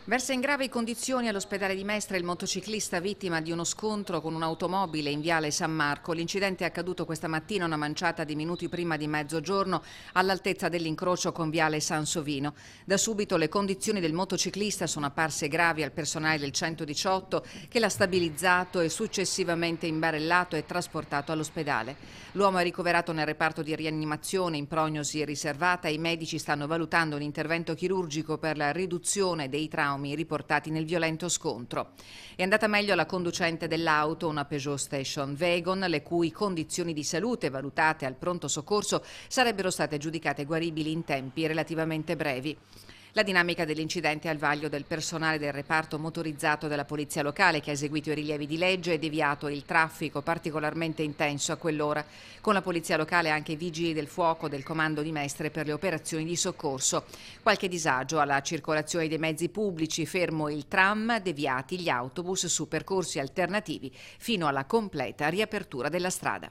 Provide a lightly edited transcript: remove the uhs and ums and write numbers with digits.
Versa in gravi condizioni all'ospedale di Mestre il motociclista vittima di uno scontro con un'automobile in viale San Marco. L'incidente è accaduto questa mattina una manciata di minuti prima di mezzogiorno all'altezza dell'incrocio con viale San Sovino. Da subito le condizioni del motociclista sono apparse gravi al personale del 118 che l'ha stabilizzato e successivamente imbarellato e trasportato all'ospedale. L'uomo è ricoverato nel reparto di rianimazione in prognosi riservata e i medici stanno valutando un intervento chirurgico per la riduzione dei traumi riportati nel violento scontro. È andata meglio alla conducente dell'auto, una Peugeot Station Wagon, le cui condizioni di salute valutate al pronto soccorso sarebbero state giudicate guaribili in tempi relativamente brevi. La dinamica dell'incidente è al vaglio del personale del reparto motorizzato della polizia locale che ha eseguito i rilievi di legge e deviato il traffico particolarmente intenso a quell'ora. Con la polizia locale anche i vigili del fuoco del comando di Mestre per le operazioni di soccorso. Qualche disagio alla circolazione dei mezzi pubblici, fermo il tram, deviati gli autobus su percorsi alternativi fino alla completa riapertura della strada.